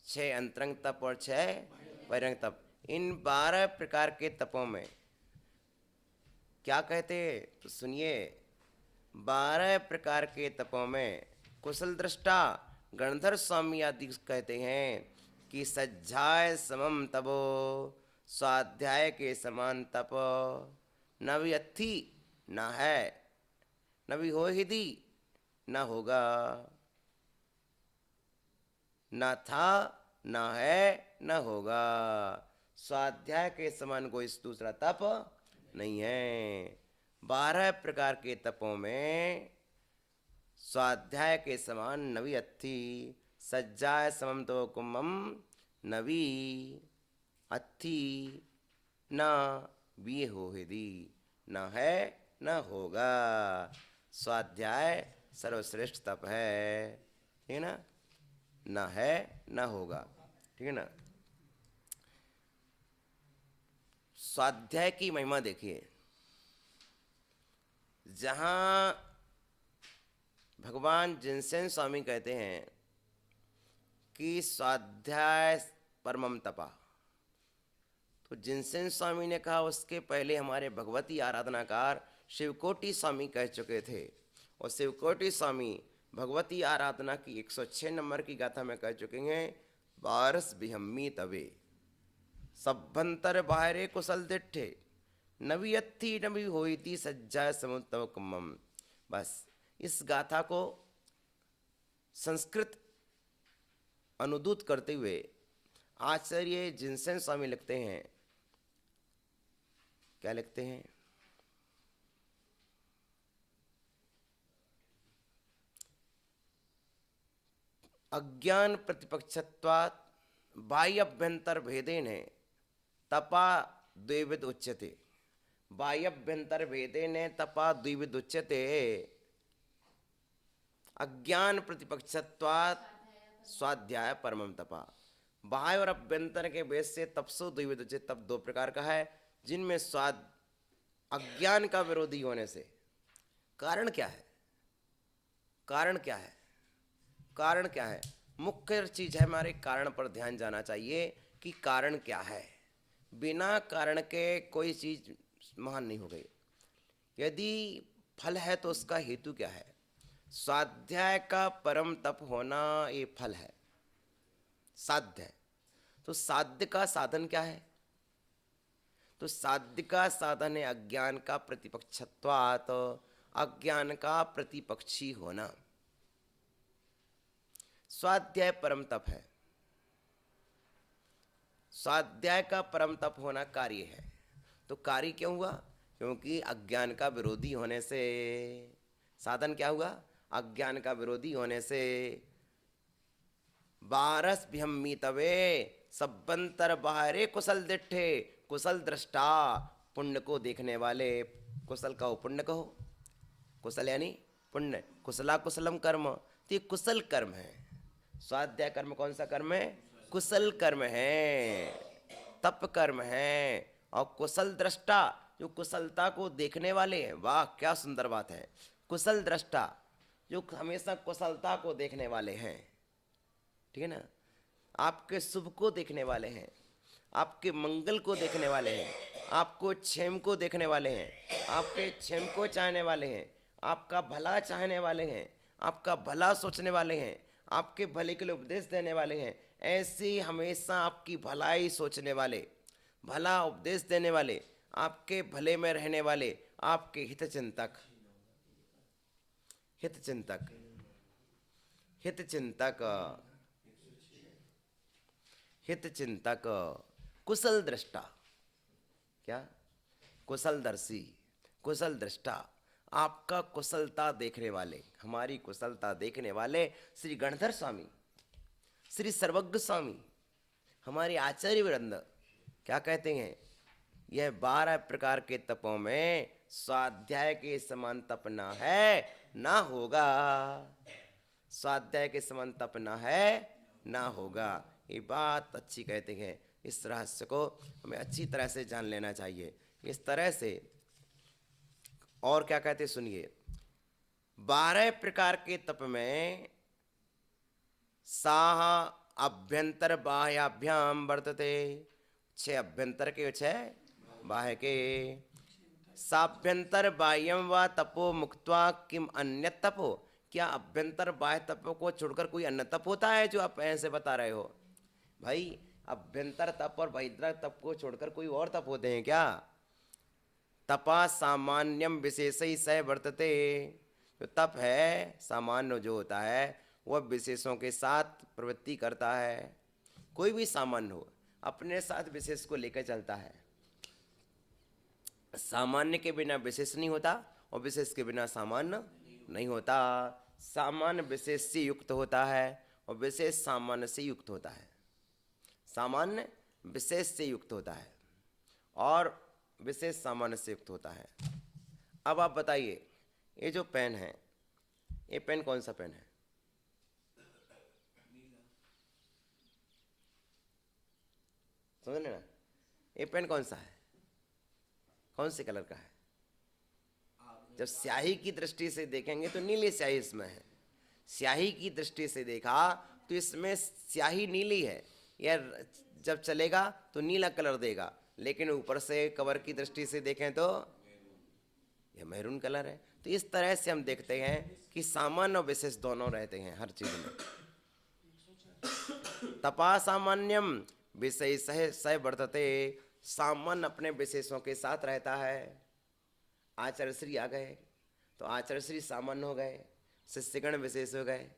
6 अंतरंग तप और 6 बहिरंग तप। इन 12 प्रकार के तपों में क्या कहते तो सुनिए। 12 प्रकार के तपों में कुशल दृष्टा गणधर स्वामी आदि कहते हैं कि सज्जाय समम तपो, स्वाध्याय के समान तप न भी अथी न है, न भी हो हिदी न होगा, न था न है न होगा। स्वाध्याय के समान कोई दूसरा तप नहीं है। 12 प्रकार के तपों में स्वाध्याय के समान नवी अथी, सज्जाय समम तो कुंभम नवी अथी न भी हो हिदी, न है न होगा। स्वाध्याय सर्वश्रेष्ठ तप है, ठीक है ना। न है न होगा, ठीक है ना। स्वाध्याय की महिमा देखिए। जहाँ भगवान जिनसेन स्वामी कहते हैं कि स्वाध्याय परमम तपा, तो जिनसेन स्वामी ने कहा, उसके पहले हमारे भगवती आराधनाकार शिवकोटि स्वामी कह चुके थे। और शिवकोटि स्वामी भगवती आराधना की 106 नंबर की गाथा में कह चुके हैं, बारस बिहम्मी तवे सभ्यंतर बाहरे कुशल दिट्ठे नवी अत्थी नवी होई थी सज्जा समुतव कुम्मम। बस इस गाथा को संस्कृत अनुदूत करते हुए आचार्य जिनसेन स्वामी लिखते हैं, क्या लिखते हैं, अज्ञान प्रतिपक्षत्वात् बाह्यभ्यंतर भेदेन तपा द्विविध उच्यते। बाह्यभ्यंतर भेदेन तपा द्विविध उच्यते। अज्ञान प्रतिपक्षत्वात् स्वाध्याय परमम तपा। बाह्य और अभ्यंतर के भेद से तपसो द्विविध उच्यते। तप दो प्रकार का है, जिनमें स्वाद अज्ञान का विरोधी होने से। कारण क्या है, कारण क्या है, कारण क्या है, मुख्य चीज है, हमारे कारण पर ध्यान जाना चाहिए कि कारण क्या है। बिना कारण के कोई चीज महान नहीं हो गई। यदि फल है तो उसका हेतु क्या है। स्वाध्याय का परम तप होना ये फल है, साध्य है। तो साध्य का साधन क्या है, तो साध्य का साधन है अज्ञान का प्रतिपक्षत्वात्, तो अज्ञान का प्रतिपक्षी होना। स्वाध्याय परम तप है। स्वाध्याय का परम तप होना कार्य है। तो कार्य क्यों हुआ, क्योंकि अज्ञान का विरोधी होने से। साधन क्या हुआ, अज्ञान का विरोधी होने से। बारस भ्यम्मी तवे सब्बंतर बाहरे कुशल दिट्ठे, कुशल दृष्टा पुण्य को देखने वाले। कुशल कहो पुण्य कहो, कुशल यानी पुण्य, कुशला कुशलम कर्म, तो ये कुशल कर्म है। स्वाध्याय कर्म कौन सा कर्म है, कुशल कर्म है, तप कर्म है। और कुशल दृष्टा जो कुशलता को देखने वाले हैं, वाह क्या सुंदर बात है। कुशल दृष्टा जो हमेशा कुशलता को देखने वाले हैं, ठीक है ना। आपके शुभ को देखने वाले हैं, आपके मंगल को देखने वाले हैं, आपको क्षेम को देखने वाले हैं, आपके क्षेम को चाहने वाले हैं, आपका भला चाहने वाले हैं, आपका भला सोचने वाले हैं, आपके भले के लिए उपदेश देने वाले हैं। ऐसे हमेशा आपकी भलाई सोचने वाले, भला उपदेश देने वाले, आपके भले में रहने वाले, आपके हितचिंतक, हितचिंतक, हितचिंतक, हितचिंतक, कुशल दृष्टा, क्या कुशलदर्शी, कुशल दृष्टा, आपका कुशलता देखने वाले, हमारी कुशलता देखने वाले श्री गणधर स्वामी, श्री सर्वज्ञ स्वामी, हमारे आचार्य वृंद क्या कहते हैं, यह 12 प्रकार के तपों में स्वाध्याय के समान तप न है ना होगा। स्वाध्याय के समान तप न है ना होगा। ये बात अच्छी कहते हैं। इस रहस्य को हमें अच्छी तरह से जान लेना चाहिए। इस तरह से और क्या कहते सुनिए। 12 प्रकार के तप में साह अभ्यंतर बाह्याभ्याम वर्तते। 6 अभ्यंतर के 6 बाह्य के। साभ्यंतर बाह्यम व तपो मुक्त्वा किम अन्य तपो। क्या अभ्यंतर बाह्य तपो को छोड़कर कोई अन्य तप होता है जो आप ऐसे बता रहे हो? भाई अभ्यंतर तप और बहिर्तर तप को छोड़कर कोई और तप होते हैं क्या? तपा सामान्यम विशेषै सह वर्तते। जो तप है सामान्य जो होता है वह विशेषों के साथ प्रवृत्ति करता है। कोई भी सामान्य हो अपने साथ विशेष को लेकर चलता है। सामान्य के बिना विशेष नहीं होता और विशेष के बिना सामान्य नहीं होता। सामान्य विशेष से युक्त होता है और विशेष सामान्य से युक्त होता है। सामान्य विशेष से युक्त होता है और विशेष सामान्य से युक्त होता है। अब आप बताइए, ये जो पेन है, ये पेन कौन सा पेन है? समझ लेना, ये पेन कौन सा है? कौन से कलर का है? जब स्याही की दृष्टि से देखेंगे तो नीली स्याही इसमें है। स्याही की दृष्टि से देखा तो इसमें स्याही नीली है, यह जब चलेगा तो नीला कलर देगा, लेकिन ऊपर से कवर की दृष्टि से देखें तो यह मैरून कलर है। तो इस तरह से हम देखते हैं कि सामान्य और विशेष दोनों रहते हैं हर चीज में। तपा सामान्यम विषय सह वर्तते। सामान्य अपने विशेषों के साथ रहता है। आचार्य श्री आ गए तो आचार्य श्री सामान्य हो गए, शिष्यगण विशेष हो गए।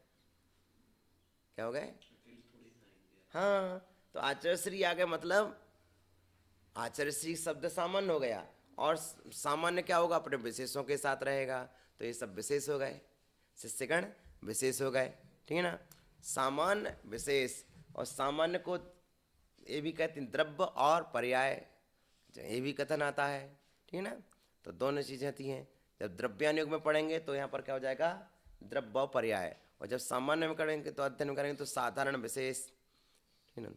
क्या हो गए? हाँ, तो आचार्य श्री आ गए मतलब आचार्य श्री शब्द सामान्य हो गया और सामान्य क्या होगा? अपने विशेषों के साथ रहेगा, तो ये सब विशेष हो गए, शिष्यगण विशेष हो गए। ठीक है ना? सामान्य विशेष, और सामान्य को ये भी कहते हैं द्रव्य और पर्याय, ये भी कथन आता है। ठीक है ना? तो दोनों चीजें आती हैं। जब द्रव्यान युग में पढ़ेंगे तो यहाँ पर क्या हो जाएगा? द्रव्य और पर्याय। और जब सामान्य में करेंगे तो अध्ययन में करेंगे तो साधारण विशेष। ठीक है ना?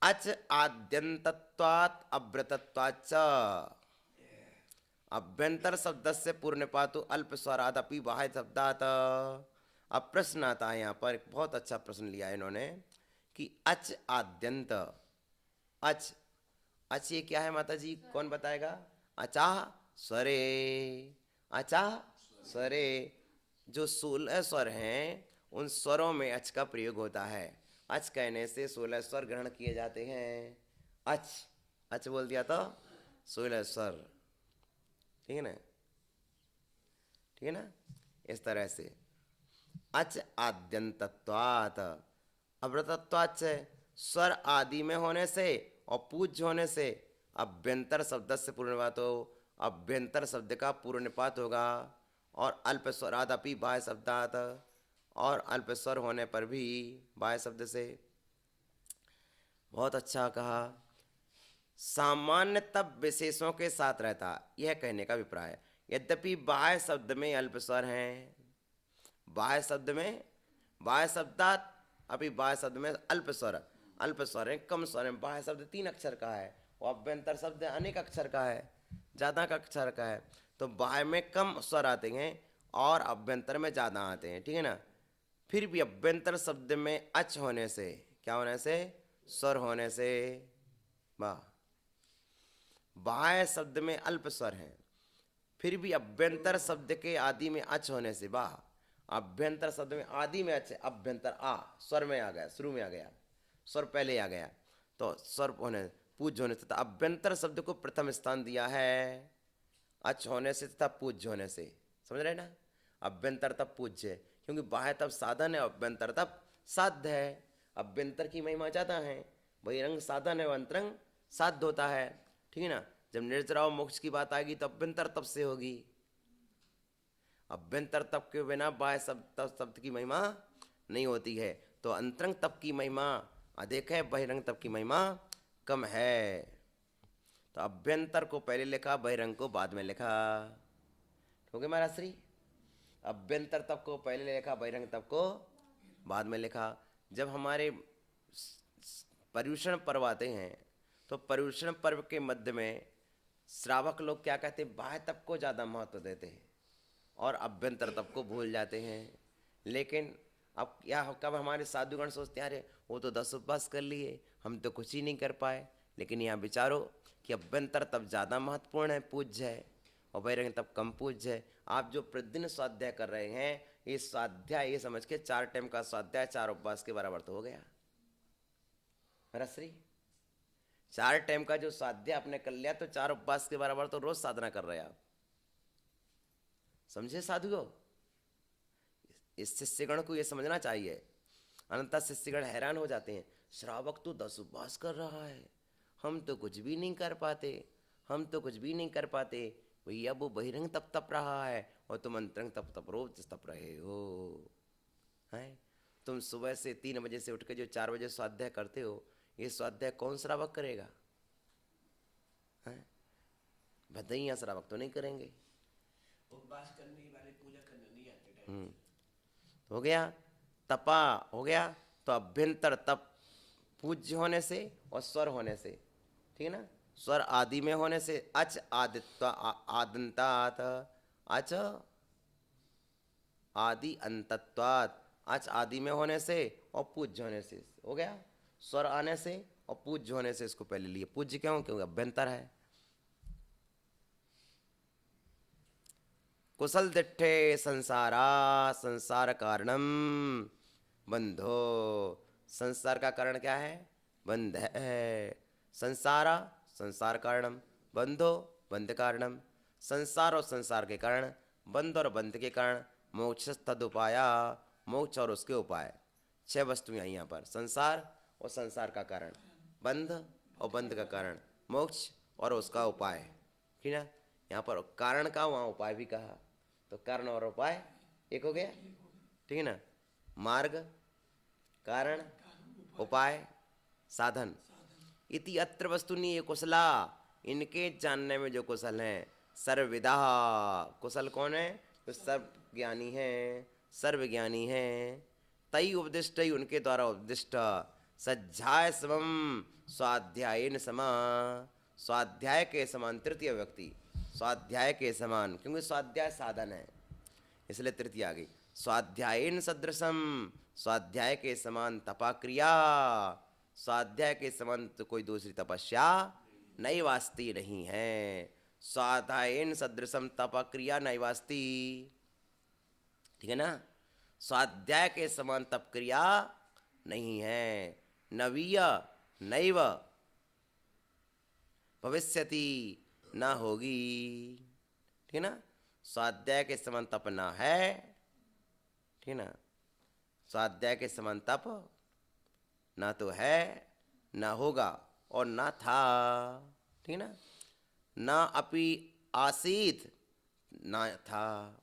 अच आद्यंतत्वात् अव्रतत्वाच्च। अभ्यंतर शब्द से पूर्व निपातु अल्प स्वरादपि बाह्य शब्दात। अब प्रश्न आता है यहाँ पर, बहुत अच्छा प्रश्न लिया है इन्होंने कि अच आद्यंत। अच, अच ये क्या है माता जी? कौन बताएगा? अचाह स्वरे। अचाह स्वरे, जो 16 स्वर हैं उन स्वरों में अच का प्रयोग होता है। अच कहने से 16 स्वर ग्रहण किए जाते हैं। अच, अच बोल दिया तो 16 स्वर। ठीक है ना? ठीक है ना? इस तरह से अच आद्यंतत्वात् अव्रतत्वाच्च, स्वर आदि में होने से और पूज्य होने से अभ्यंतर शब्द से पूर्व निपात हो। अभ्यंतर शब्द का पूर्व निपात होगा। और अल्प स्वरादपि बाह्य शब्दात, और अल्प स्वर होने पर भी बाह्य शब्द से। बहुत अच्छा कहा। सामान्य तब विशेषों के साथ रहता, यह कहने का अभिप्राय है। यद्यपि बाह्य शब्द में अल्प स्वर हैं, बाह्य शब्द में, बाह्य शब्दात अभी बाह्य शब्द में अल्प स्वर है, कम स्वर है। बाह्य शब्द 3 अक्षर का है और अभ्यंतर शब्द अनेक अक्षर का है, ज़्यादा का अक्षर का है। तो बाह्य में कम स्वर आते हैं और अभ्यंतर में ज़्यादा आते हैं। ठीक है ना? फिर भी अभ्यंतर शब्द में अच होने से, क्या होने से? स्वर होने से। वाह। बाह्य शब्द में अल्प स्वर हैं, फिर भी अभ्यंतर शब्द के आदि में अच होने से। वाह। अभ्यंतर शब्द में आदि में अच, अभ्यंतर आ स्वर में आ गया, शुरू में आ गया, स्वर पहले आ गया, तो स्वर होने पूज्य होने से। तथा अभ्यंतर शब्द को प्रथम स्थान दिया है अच होने से तथा पूज्य होने से। समझ रहे ना? अभ्यंतर तब पूज्य, क्योंकि बाह्य तब साधन है, अभ्यंतर तब साध्य है। अभ्यंतर की महिमा ज़्यादा है, बहिरंग साधन है, अंतरंग साध्य होता है। ठीक है ना? जब निर्जराव मोक्ष की बात आएगी तो अभ्यंतर तप से होगी। अभ्यंतर तप के बिना बाह्य शब्द की महिमा नहीं होती है। तो अंतरंग तप की महिमा अधिक है, बहिरंग तप की महिमा कम है। तो अभ्यंतर को पहले लिखा, बहिरंग को बाद में लिखा। ठीक है महाराज श्री? अभ्यंतर तप को पहले लिखा, बहिरंग तप को बाद में लिखा। जब हमारे पर्युषण पर्व आते हैं तो पर्युषण पर्व के मध्य में श्रावक लोग क्या कहते हैं? बाह्य तप को ज़्यादा महत्व देते हैं और अभ्यंतर तप को भूल जाते हैं। लेकिन अब क्या कब हमारे साधुगण सोचते हैं अरे वो तो 10 उपवास कर लिए, हम तो कुछ ही नहीं कर पाए। लेकिन यहाँ विचारो कि अभ्यंतर तब ज़्यादा महत्वपूर्ण है, पूज्य है, और बहिरंग तब कम पूज्य है। आप जो प्रतिदिन स्वाध्याय कर रहे हैं, ये स्वाध्याय ये समझ के 4 टाइम का स्वाध्याय 4 उपवास के बराबर तो हो गया। रश्री 4 टाइम का जो स्वाध्याय आपने कर लिया तो 4 उपवास के बराबर तो रोज साधना कर रहे हैं आप। समझे साधुओं? इस शिष्यगण को ये समझना चाहिए। अनंत शिष्यगण हैरान हो जाते हैं, श्रावक तो 10 उपवास कर रहा है, हम तो कुछ भी नहीं कर पाते, हम तो कुछ भी नहीं कर पाते। भैया वो बहिरंग तप रहा है और तुम अंतरंग तप रोज तप रहे हो। हैं तुम सुबह से 3 बजे से उठ के जो 4 बजे स्वाध्याय करते हो, ये स्वाध्याय कौन श्रावक करेगा? हैं भदैया श्रावक तो नहीं करेंगे। उपवास करने वाले पूजा करने नहीं आते टाइम से। हो गया तपा, हो गया। तो अभ्यंतर तप पूज्य होने से और स्वर होने से, ठीक है ना, स्वर आदि में होने से अच आदित्व आदंतात, अच आदि अंतत्वात्, अच आदि में होने से और पूज्य होने से, हो गया। स्वर आने से और पूज्य होने से इसको पहले लिए। पूज्य क्यों? क्योंकि अभ्यंतर है। कुशल दिट्ठे संसारा संसार कारणम बंधो। संसार का कारण क्या है? बंध है। संसारा संसार कारणम, बंधो बंध कारणम। संसार और संसार के कारण, बंध और बंध के कारण, मोक्ष तदुपाया, मोक्ष और उसके उपाय। 6 वस्तुएं यहाँ पर, संसार और संसार का कारण, बंध और बंध का कारण, मोक्ष और उसका उपाय, ठीक है। यहाँ पर कारण का, वहाँ उपाय भी कहा, तो कारण और उपाय एक हो गया, ठीक है ना। मार्ग, कारण, उपाय, साधन। इति अत्र वस्तुनि ये कुशला, इनके जानने में जो कुशल हैं, सर्वविदा। कुशल कौन है? तो सर्व ज्ञानी है, सर्वज्ञानी है। तई उपदिष्ट, उनके द्वारा उपदिष्ट, सज्जाय समम स्वाध्यायन समा, स्वाध्याय के समान तृतीय व्यक्ति, स्वाध्याय के समान, क्योंकि स्वाध्याय साधन है इसलिए तृतीय आ गई। स्वाध्यायन सदृशम, स्वाध्याय के समान तपा क्रिया, स्वाध्याय के समान तो कोई दूसरी तपस्या नहीं वास्ती नहीं है। स्वाध्यायन सदृशम तपा क्रिया नहीं वास्ती, ठीक है ना। स्वाध्याय के समान तप क्रिया नहीं है। नवीय नैव भविष्यति, ना होगी, ठीक है ना। स्वाध्याय के समान तप ना है, ठीक है ना। स्वाध्याय के समान तप ना तो है, ना होगा और ना था, ठीक है ना। ना अपि आसीत, ना था।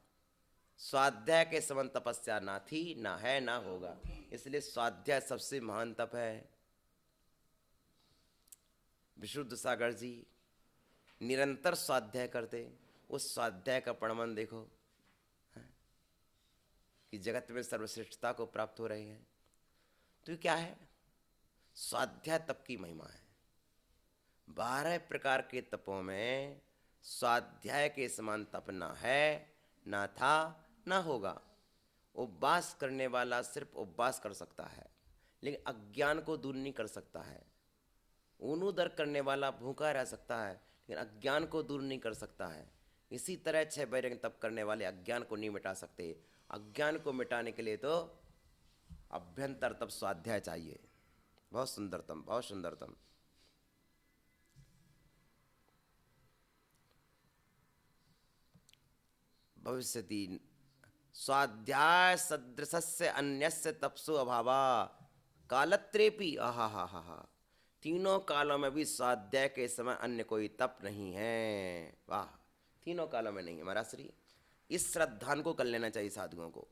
स्वाध्याय के समान तपस्या ना थी, ना है, ना होगा, इसलिए स्वाध्याय सबसे महान तप है। विशुद्ध सागर जी निरंतर स्वाध्याय करते, उस स्वाध्याय का प्रमाण देखो कि जगत में सर्वश्रेष्ठता को प्राप्त हो रहे हैं। तो क्या है? स्वाध्याय तप की महिमा है। 12 प्रकार के तपों में स्वाध्याय के समान तप ना है, ना था, ना होगा। उपवास करने वाला सिर्फ उपवास कर सकता है, लेकिन अज्ञान को दूर नहीं कर सकता है। ऊनुदर करने वाला भूखा रह सकता है, लेकिन अज्ञान को दूर नहीं कर सकता है। इसी तरह 6 बैरंग तप करने वाले अज्ञान को नहीं मिटा सकते। अज्ञान को मिटाने के लिए तो अभ्यंतर तप स्वाध्याय चाहिए। बहुत सुंदरतम, बहुत सुंदरतम। भविष्यति स्वाध्याय सदृशस्य अन्यस्य तपसु अभावा कालत्रेपि, आहा हा हा हा, तीनों कालों में भी स्वाध्याय के समय अन्य कोई तप नहीं है। वाह, तीनों कालों में नहीं है महाराज श्री। इस श्रद्धा को कर लेना चाहिए साधुओं को।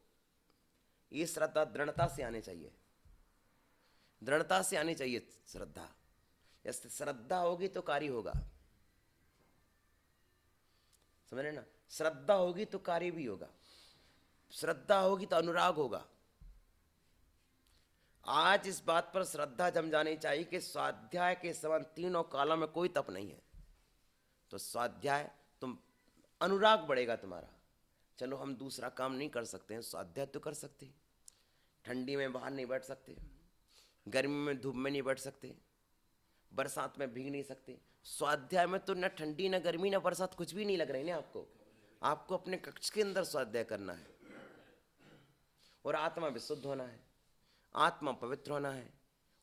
ये श्रद्धा दृढ़ता से आनी चाहिए, दृढ़ता से आनी चाहिए श्रद्धा। जैसे श्रद्धा होगी तो कार्य होगा, समझ रहे ना। श्रद्धा होगी तो कार्य भी होगा, श्रद्धा होगी तो अनुराग होगा। आज इस बात पर श्रद्धा जम जानी चाहिए कि स्वाध्याय के समान तीनों कालों में कोई तप नहीं है। तो स्वाध्याय, तुम अनुराग बढ़ेगा तुम्हारा। चलो हम दूसरा काम नहीं कर सकते हैं, स्वाध्याय तो कर सकते हैं। ठंडी में बाहर नहीं बैठ सकते, गर्मी में धूप में नहीं बैठ सकते, बरसात में भीग नहीं सकते। स्वाध्याय में तो न ठंडी न गर्मी न बरसात कुछ भी नहीं लग रही ना आपको। आपको अपने कक्ष के अंदर स्वाध्याय करना है और आत्मा विशुद्ध होना है, आत्मा पवित्र होना है।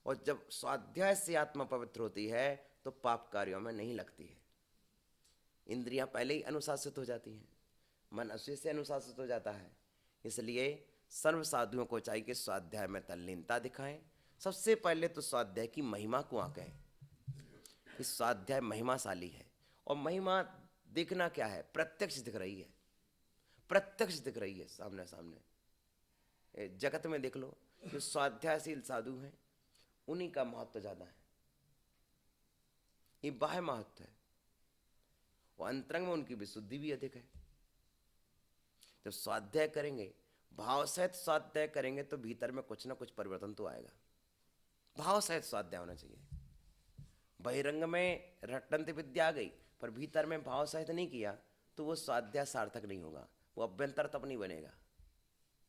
और जब स्वाध्याय से आत्मा पवित्र होती है तो पाप कार्यों में नहीं लगती है। इंद्रियां पहले ही अनुशासित हो जाती हैं, मन उसी से अनुशासित हो जाता है। इसलिए सर्व साधुओं को चाहिए कि स्वाध्याय में तल्लीनता दिखाएं। सबसे पहले तो स्वाध्याय की महिमा को आंकें कि स्वाध्याय महिमाशाली है। और महिमा देखना क्या है? प्रत्यक्ष दिख रही है, प्रत्यक्ष दिख रही है सामने सामने। जगत में देख लो, जो स्वाध्यायशील साधु हैं उन्हीं का महत्व ज्यादा है। ये बाह्य महत्व है, और अंतरंग में उनकी विशुद्धि भी अधिक है। जब स्वाध्याय करेंगे, भाव सहित स्वाध्याय करेंगे, तो भीतर में कुछ ना कुछ परिवर्तन तो आएगा। भाव सहित स्वाध्याय होना चाहिए। बहिरंग में रटंत विद्या आ गई, पर भीतर में भाव सहित नहीं किया तो वो स्वाध्याय सार्थक नहीं होगा, वो अभ्यंतर तप नहीं बनेगा।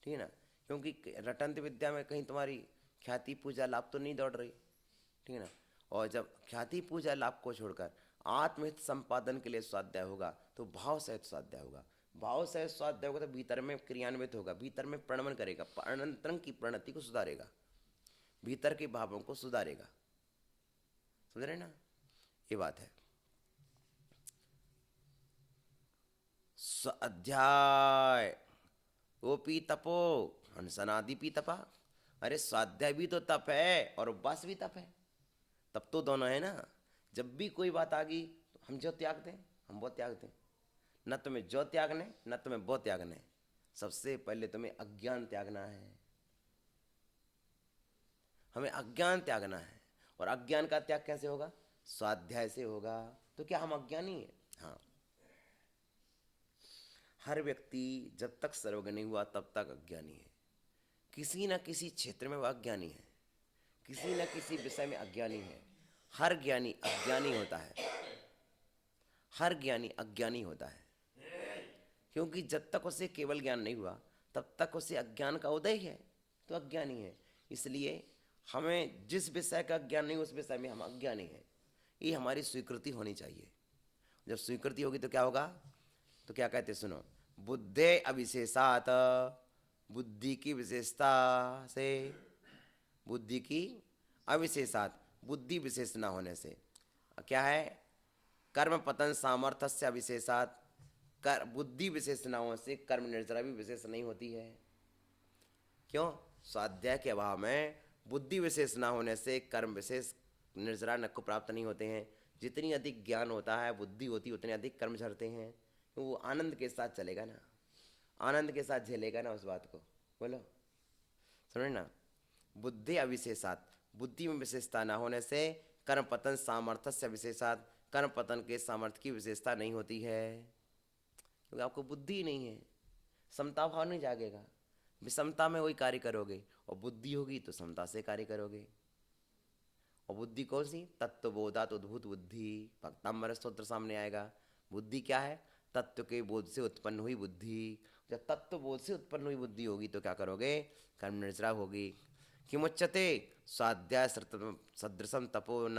ठीक है ना? क्योंकि रटंत विद्या में कहीं तुम्हारी ख्याति पूजा लाभ तो नहीं दौड़ रही। ठीक है ना? और जब ख्याति पूजा लाभ को छोड़कर आत्महित संपादन के लिए स्वाध्याय होगा तो भाव सहित स्वाध्याय होगा। भाव सहित स्वाध्याय होगा तो भीतर में क्रियान्वित होगा, भीतर में प्रणमन करेगा, अंतरंग की प्रणति को सुधारेगा, भीतर के भावों को सुधारेगा। समझ रहे ना? ये बात है। स्वाध्याय ओपी तपो हंसनादि पी तपा। अरे स्वाध्याय भी तो तप है और उपवास भी तप है। तब तो दोनों है ना। जब भी कोई बात आ गई तो हम जो त्याग दें, हम वो त्याग दें। न तुम्हें जो त्यागने, न तुम्हें वो त्यागने। सबसे पहले तुम्हें अज्ञान त्यागना है। हमें अज्ञान त्यागना है। और अज्ञान का त्याग कैसे होगा? स्वाध्याय से होगा। तो क्या हम अज्ञानी हैं? हाँ। हर व्यक्ति जब तक सर्वज्ञ नहीं हुआ तब तक अज्ञानी है। किसी न किसी क्षेत्र में वह अज्ञानी है, किसी न किसी विषय में अज्ञानी है। हर ज्ञानी अज्ञानी होता है, हर ज्ञानी अज्ञानी होता है। क्योंकि जब तक उसे केवल ज्ञान नहीं हुआ तब तक उसे अज्ञान का उदय है, तो अज्ञानी है। इसलिए हमें जिस विषय का ज्ञान नहीं उस विषय में हम अज्ञानी हैं, ये हमारी स्वीकृति होनी चाहिए। जब स्वीकृति होगी तो क्या होगा? तो क्या कहते सुनो, बुद्धे अविशेषात, बुद्धि की विशेषता से, बुद्धि की अविशेषात, बुद्धि विशेष न होने से। क्या है? कर्म पतन सामर्थ्य से अविशेषात, कर बुद्धि विशेष न होने से कर्म निर्जरा भी विशेष नहीं होती है। क्यों? स्वाध्याय के अभाव में बुद्धि विशेष न होने से कर्म विशेष निर्जरा न को प्राप्त नहीं होते हैं। जितनी अधिक ज्ञान होता है, बुद्धि होती, उतने अधिक कर्म झरते हैं। तो वो आनंद के साथ चलेगा ना, आनंद के साथ झेलेगा ना उस बात को। बोलो, सुनो ना। बुद्धि अविशेषात, बुद्धि में विशेषता न होने से कर्म पतन सामर्थ्य से विशेषात, कर्म पतन के सामर्थ्य की विशेषता नहीं होती है। क्योंकि आपको बुद्धि नहीं है, समता भाव नहीं जागेगा। विषमता में वही कार्य करोगे, और बुद्धि होगी तो समता से कार्य करोगे। और बुद्धि कौन सी? तत्वबोधात उद्भूत बुद्धि। भक्तांबर स्तोत्र सामने आएगा। बुद्धि क्या है? तत्व के बोध से उत्पन्न हुई बुद्धि। जब तत्व बोध से उत्पन्न हुई बुद्धि होगी तो क्या करोगे? कर्म निर्जरा होगी। किमुच्यते स्वाध्याय सदृशम तपो न,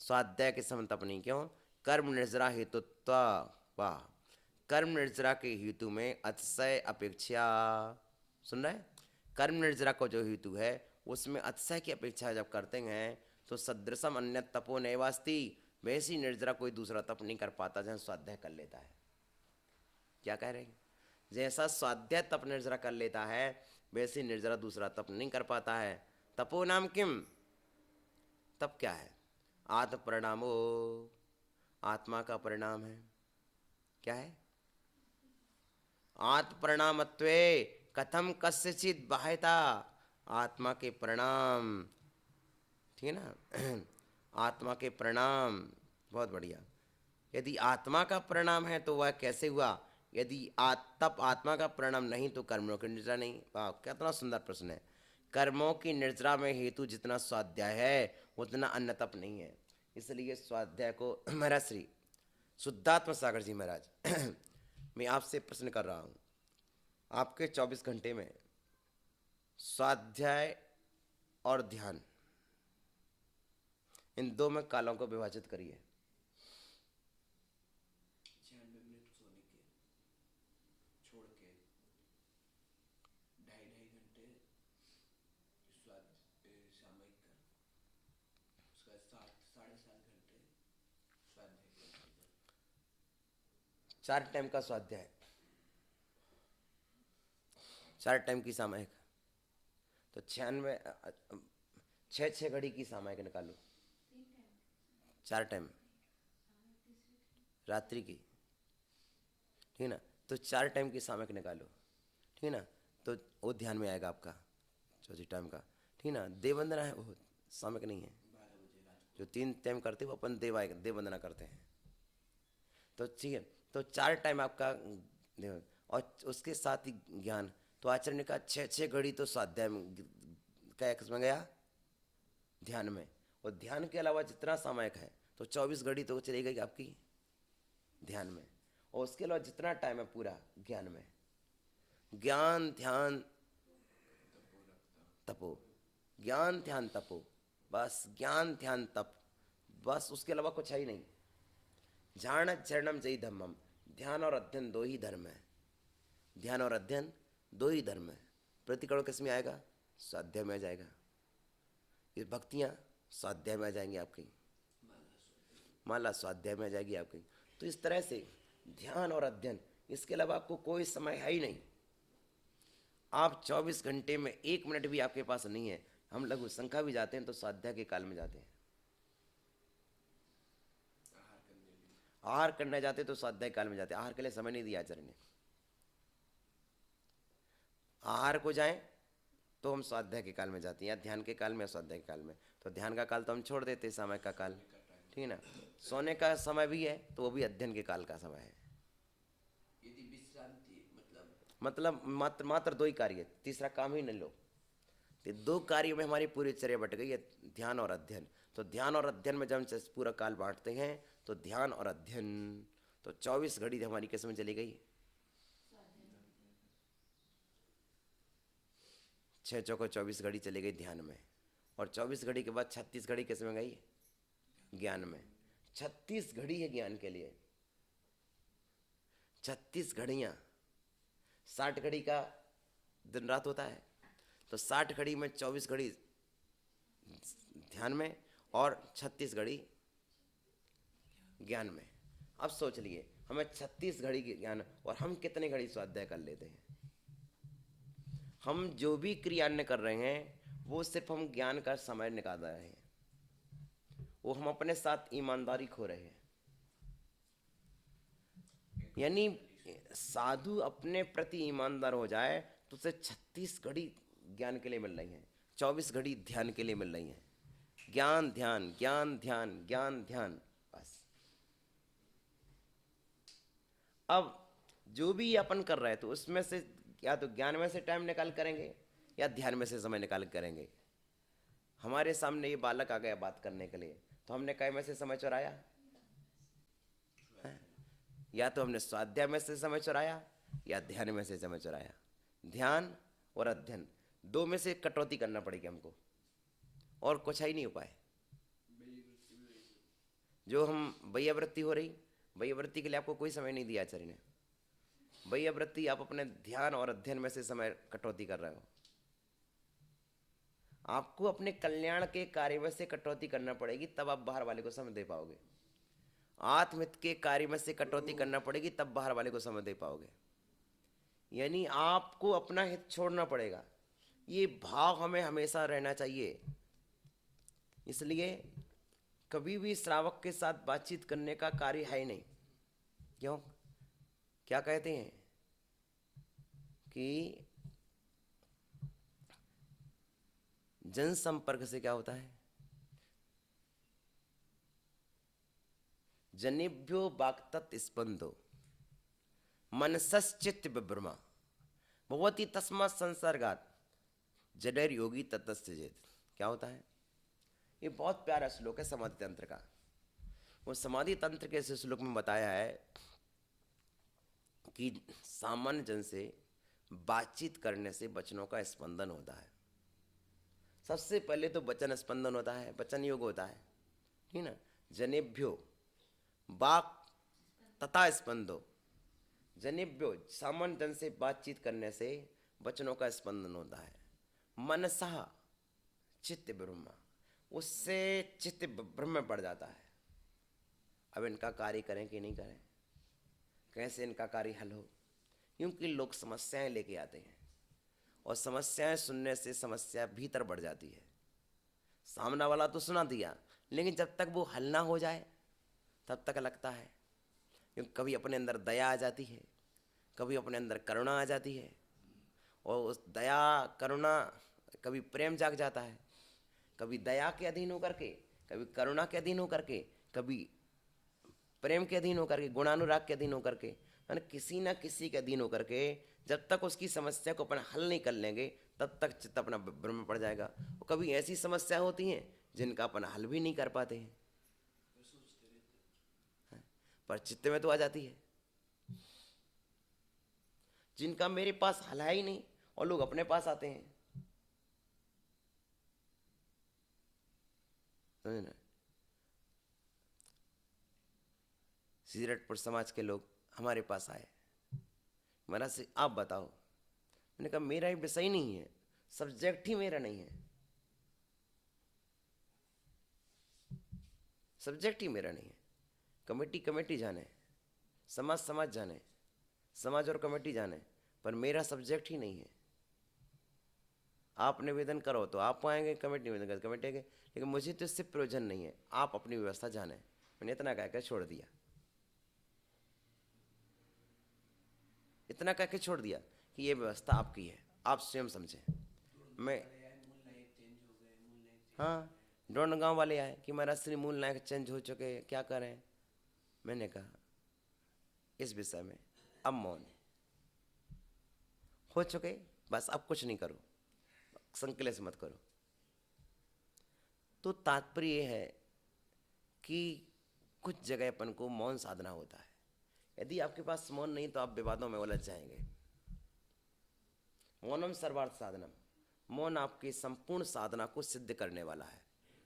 स्वाध्याय के सम तप नहीं। क्यों? कर्म निर्जरा हेतुत्व, वाह, कर्म निर्जरा के हेतु में अतिशय अपेक्षा। सुन रहे? कर्म निर्जरा को जो हेतु है उसमें अतिशय की अपेक्षा जब करते हैं तो सदृशम अन्य तपो नैवास्ति, वैसी निर्जरा कोई दूसरा तप नहीं कर पाता जहाँ स्वाध्याय कर लेता है। क्या कह रहे हैं? जैसा स्वाध्याय तप निर्जरा कर लेता है वैसी निर्जरा दूसरा तप नहीं कर पाता है। तपो नाम किम? तप क्या है? आत्म परिणामो, आत्मा का परिणाम है। क्या है? आत्म परिणामत्वे कथम कस्यचित बाह्यता, आत्मा के परिणाम। ठीक है ना? आत्मा के परिणाम, बहुत बढ़िया। यदि आत्मा का परिणाम है तो वह कैसे हुआ? यदि तप आत्मा का परिणाम नहीं तो कर्मों की निर्जरा नहीं। वाह, कितना सुंदर प्रश्न है। कर्मों की निर्जरा में हेतु जितना स्वाध्याय है उतना अन्य तप नहीं है। इसलिए स्वाध्याय को महाराज श्री शुद्धात्म सागर जी महाराज मैं आपसे प्रश्न कर रहा हूँ, आपके 24 घंटे में स्वाध्याय और ध्यान, इन दो में कालों को विभाजित करिए। 96 मिनट सोने के छोड़ के 2.5 घंटे सामयिक का, उसका 7.5 घंटे स्वाध्याय का। 4 टाइम का स्वाध्याय, 4 टाइम की सामयिक, तो 6 घड़ी की सामयिक निकालो। 4 टाइम रात्रि की, ठीक ना, तो 4 टाइम की सामयिक निकालो, ठीक ना, तो वो ध्यान में आएगा आपका 24 टाइम का, ठीक ना। देव वंदना है वो, सामयिक नहीं है। जो 3 टाइम करते हैं वो अपन देव वंदना करते हैं। तो ठीक है, तो 4 टाइम आपका देव, और उसके साथ ही ज्ञान। तो आचार्य ने कहा 6 घड़ी तो स्वाध्याय में क्या किसमें गया, ध्यान में। और ध्यान के अलावा जितना सामयिक है तो 24 घड़ी तो चली गई आपकी ध्यान में। और उसके अलावा जितना टाइम है पूरा ज्ञान में, ज्ञान ध्यान तपो, ज्ञान ध्यान तपो, बस ज्ञान ध्यान तप, बस उसके अलावा कुछ है ही नहीं। ध्यान चरणम जय धम्मम, ध्यान और अध्ययन 2 ही धर्म है। ध्यान और अध्ययन 2 ही धर्म है। प्रतिकरण किस में आएगा, स्वाध्याय में आ जाएगा। ये भक्तियाँ स्वाध्याय में आ जाएंगी आपकी, माला स्वाध्याय में आ जाएगी आपकी। तो इस तरह से ध्यान और अध्ययन, इसके अलावा आपको कोई समय है ही नहीं। आप 24 घंटे में 1 मिनट भी आपके पास नहीं है। हम लघु संख्या भी जाते हैं तो स्वाध्याय के काल में जाते हैं। आहार करने जाते तो स्वाध्याय काल में जाते हैं। आहार के लिए समय नहीं दिया आचार्य ने। आहार को जाएं तो हम स्वाध्याय के काल में जाते हैं, या ध्यान के काल में या स्वाध्याय के काल में। तो ध्यान का काल तो हम छोड़ देते, समय का काल, ठीक है ना। सोने का समय भी है तो वो भी अध्ययन के काल का समय है। यदि विश्रांति मतलब मात्र 2 ही कार्य, तीसरा काम ही नहीं लो। तो 2 कार्यों में हमारी पूरी चर्या बट गई है, ध्यान और अध्ययन। तो ध्यान और अध्ययन में जब हम पूरा काल बांटते हैं तो ध्यान और अध्ययन, तो 24 घड़ी हमारी किस में चली गई, 6 चौको 24 घड़ी चली गई ध्यान में। और 24 घड़ी के बाद 36 घड़ी किस में गई, ज्ञान में। 36 घड़ी है ज्ञान के लिए, 36 घड़ियाँ। 60 घड़ी का दिन रात होता है, तो 60 घड़ी में 24 घड़ी ध्यान में और 36 घड़ी ज्ञान में। अब सोच लिए हमें 36 घड़ी की ज्ञान, और हम कितने घड़ी स्वाध्याय कर लेते हैं। हम जो भी क्रियान्य कर रहे हैं वो सिर्फ हम ज्ञान का समय निकाल रहे हैं, वो हम अपने साथ ईमानदारी खो रहे हैं। यानी साधु अपने प्रति ईमानदार हो जाए तो उसे 36 घड़ी ज्ञान के लिए मिल रही हैं, 24 घड़ी ध्यान के लिए मिल रही हैं। ज्ञान ध्यान, ज्ञान ध्यान, ज्ञान ध्यान, बस। अब जो भी अपन कर रहे हैं तो उसमें से या तो ज्ञान में से टाइम निकाल करेंगे या ध्यान में से समय निकाल करेंगे। हमारे सामने ये बालक आ गया बात करने के लिए, तो हमने काय में से समय चुराया, या तो हमने स्वाध्याय में से समय चुराया या ध्यान में से समय चुराया। ध्यान और अध्ययन 2 में से कटौती करना पड़ेगी हमको, और कुछ ही नहीं उपाय। जो हम वैयावृत्ति हो रही, वैयावृत्ति के लिए आपको कोई समय नहीं दिया आचार्य ने। वैयावृत्ति आप अपने ध्यान और अध्ययन में से समय कटौती कर रहे हो। आपको अपने कल्याण के कार्य में से कटौती करना पड़ेगी, तब आप बाहर वाले को समय दे पाओगे। आत्महित के कार्य में से कटौती करना पड़ेगी, तब बाहर वाले को समय दे पाओगे। यानी आपको अपना हित छोड़ना पड़ेगा। ये भाव हमें हमेशा रहना चाहिए। इसलिए कभी भी श्रावक के साथ बातचीत करने का कार्य है ही नहीं। क्यों, क्या कहते हैं कि जनसंपर्क से क्या होता है, जनेभ्यो वाक्तत् स्पंदो मनसश्चित्त विभ्रमा भवति तस्मात् संसर्गात् जडैर योगी ततस्य चेत। क्या होता है, ये बहुत प्यारा श्लोक है समाधि तंत्र का। वो समाधि तंत्र के श्लोक में बताया है कि सामान्य जन से बातचीत करने से वचनों का स्पंदन होता है। सबसे पहले तो वचन स्पंदन होता है, वचन योग होता है, ठीक ना। जनेभ्यो वाक तथा स्पंदो, जनेभ्यो सामान्य जन से बातचीत करने से वचनों का स्पंदन होता है। मनसा चित्त ब्रह्म, उससे चित्त ब्रह्म में पड़ जाता है। अब इनका कार्य करें कि नहीं करें, कैसे इनका कार्य हल हो, क्योंकि लोग समस्याएं लेके आते हैं और समस्याएं सुनने से समस्या भीतर बढ़ जाती है। सामना वाला तो सुना दिया, लेकिन जब तक वो हल ना हो जाए तब तक लगता है, क्योंकि कभी अपने अंदर दया आ जाती है, कभी अपने अंदर करुणा आ जाती है, और उस दया करुणा कभी प्रेम जाग जाता है, कभी दया के अधीन होकर के, कभी करुणा के अधीन होकर के, कभी प्रेम के अधीन होकर के, गुणानुराग के अधीन होकर के, यानी किसी ना किसी के अधीन होकर के जब तक उसकी समस्या को अपना हल नहीं कर लेंगे तब तक चित्त अपना ब्रह्म पड़ जाएगा। और कभी ऐसी समस्या होती हैं जिनका अपना हल भी नहीं कर पाते हैं, पर चित्त में तो आ जाती है। जिनका मेरे पास हल है ही नहीं और लोग अपने पास आते हैं, समझे ना। सीरतपुर समाज के लोग हमारे पास आए, महाराज से आप बताओ। मैंने कहा मेरा ये विषय नहीं है, सब्जेक्ट ही मेरा नहीं है, सब्जेक्ट ही मेरा नहीं है। कमेटी कमेटी जाने, समाज समाज जाने, समाज और कमेटी जाने, पर मेरा सब्जेक्ट ही नहीं है। आप निवेदन करो तो आप आएंगे, कमेटी निवेदन कर कमेटी आएंगे, लेकिन मुझे तो इससे प्रयोजन नहीं है, आप अपनी व्यवस्था जाने। मैंने इतना कहकर छोड़ दिया, इतना कहकर छोड़ दिया कि ये व्यवस्था आपकी है, आप स्वयं समझें। मैं हाँ, डोंड गांव वाले आए कि महाराज श्री मूल नायक चेंज हो चुके, क्या करें। मैंने कहा इस विषय में अब मौन हो चुके, बस अब कुछ नहीं करो, संकलेश मत करो। तो तात्पर्य यह है कि कुछ जगह अपन को मौन साधना होता है। यदि आपके पास मौन नहीं तो आप विवादों में उलझ जाएंगे। मौनम सर्वार्थ साधनम, मौन आपकी संपूर्ण साधना को सिद्ध करने वाला है,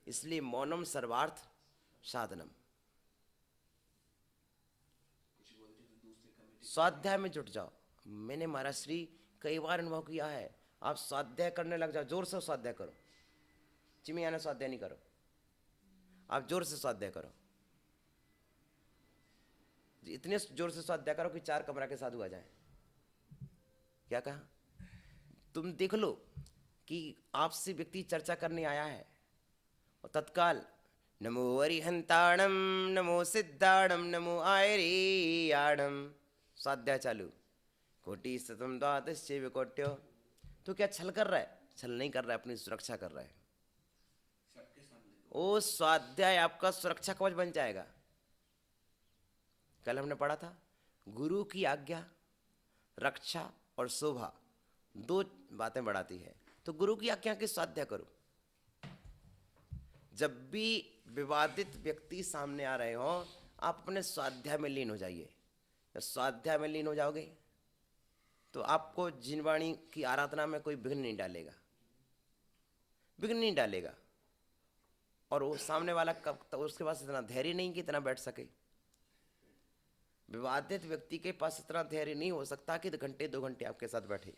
इसलिए मौनम सर्वार्थ साधनम। स्वाध्याय में जुट जाओ। मैंने महाराज श्री कई बार अनुभव किया है, आप स्वाध्याय करने लग जाओ, जोर से स्वाध्याय करो, चिमियाना स्वाध्याय नहीं करो, आप जोर से स्वाध्याय करो, इतने जोर से स्वाध्याय करो कि 4 कमरा के साधु आ जाए। क्या कहा, तुम देख लो कि आपसे व्यक्ति चर्चा करने आया है और तत्काल नमो अरिहंताणम, नमो सिद्धाणम, नमो आयरियाणम, स्वाध्याय चालू। कोटि शतम द्वादश विकोट्यो। तो क्या छल कर रहा है? छल नहीं कर रहा है, अपनी सुरक्षा कर रहा है। ओ स्वाध्याय आपका सुरक्षा कवच बन जाएगा। कल हमने पढ़ा था गुरु की आज्ञा, रक्षा और शोभा 2 बातें बढ़ाती है। तो गुरु की आज्ञा के स्वाध्याय करो। जब भी विवादित व्यक्ति सामने आ रहे हो, आप अपने स्वाध्याय में लीन हो जाइए। जब स्वाध्याय में लीन हो जाओगे तो आपको जिनवाणी की आराधना में कोई विघ्न नहीं डालेगा, विघ्न नहीं डालेगा। और वो सामने वाला कब तो उसके पास इतना धैर्य नहीं कि इतना बैठ सके। विवादित व्यक्ति के पास इतना धैर्य नहीं हो सकता कि 2 घंटे आपके साथ बैठे,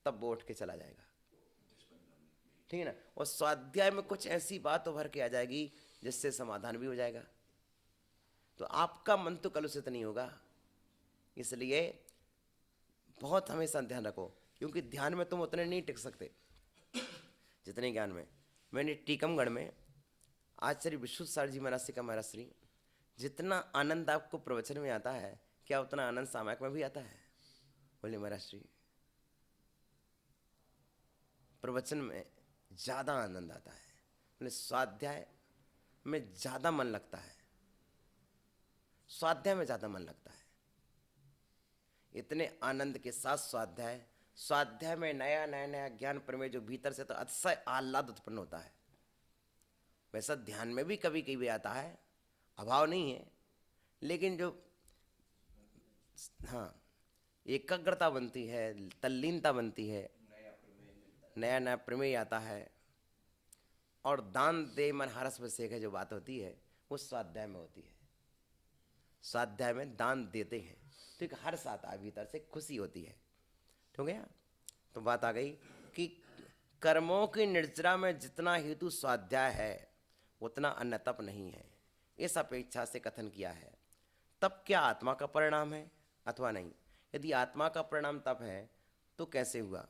तब वो उठ के चला जाएगा, ठीक है ना। और स्वाध्याय में कुछ ऐसी बात उभर के आ जाएगी जिससे समाधान भी हो जाएगा, तो आपका मन तो कलुषित नहीं होगा। इसलिए बहुत हमेशा ध्यान रखो, क्योंकि ध्यान में तुम उतने नहीं टिक सकते जितने ज्ञान में। मैंने टीकमगढ़ में आचार्य विश्व सर जी महाराज से कहा, महाराज श्री जितना आनंद आपको प्रवचन में आता है, क्या उतना आनंद सामायिक में भी आता है? बोले महाराज श्री प्रवचन में ज़्यादा आनंद आता है। बोले स्वाध्याय में ज़्यादा मन लगता है, स्वाध्याय में ज़्यादा मन लगता है। इतने आनंद के साथ स्वाध्याय में नया नया नया ज्ञान प्रमेय जो भीतर से तो अतिशय आह्लाद उत्पन्न होता है। वैसा ध्यान में भी कभी कभी आता है, अभाव नहीं है, लेकिन जो हाँ एकाग्रता बनती है, तल्लीनता बनती है, नया नया प्रमेय आता है। और दान दे मन हरस में सेखे जो बात होती है वो स्वाध्याय में होती है। स्वाध्याय में दान देते हैं तो एक हर्ष आता है, भीतर से खुशी होती है। ठीक है। तो बात आ गई कि कर्मों की निर्जरा में जितना हेतु स्वाध्याय है उतना अन्य तप नहीं है, इस अपेक्षा से कथन किया है। तप क्या आत्मा का परिणाम है अथवा नहीं? यदि आत्मा का परिणाम तप है तो कैसे हुआ?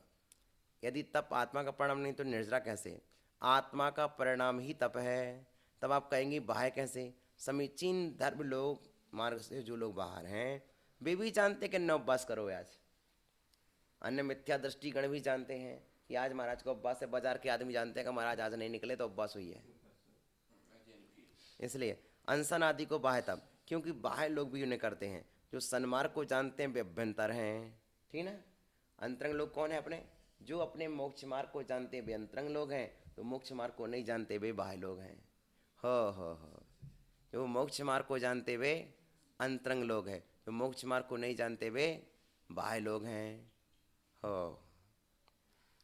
यदि तप आत्मा का परिणाम नहीं तो निर्जरा कैसे? आत्मा का परिणाम ही तप है। तब आप कहेंगे बाह्य कैसे? समीचीन धर्म लोग मार्ग से जो लोग बाहर हैं वे भी जानते कि न उपवास करो आज। अन्य मिथ्या दृष्टिगण भी जानते हैं कि आज महाराज को उपवास है। बाजार के आदमी जानते हैं कि महाराज आज नहीं निकले तो उपवास हुई है। इसलिए अनशन आदि को बाह्य तप, क्योंकि बाह्य लोग भी उन्हें करते हैं। जो सन्मार्ग को जानते हैं वे अभ्यंतर हैं। ठीक ना? अंतरंग लोग कौन है अपने? जो अपने मोक्ष मार्ग को जानते हैं वे अंतरंग लोग हैं। तो मोक्ष मार्ग को नहीं जानते वे बाह्य लोग हैं। हो जो मोक्ष मार्ग को जानते वे अंतरंग लोग हैं, जो मोक्ष मार्ग को नहीं जानते वे बाह्य लोग हैं। हो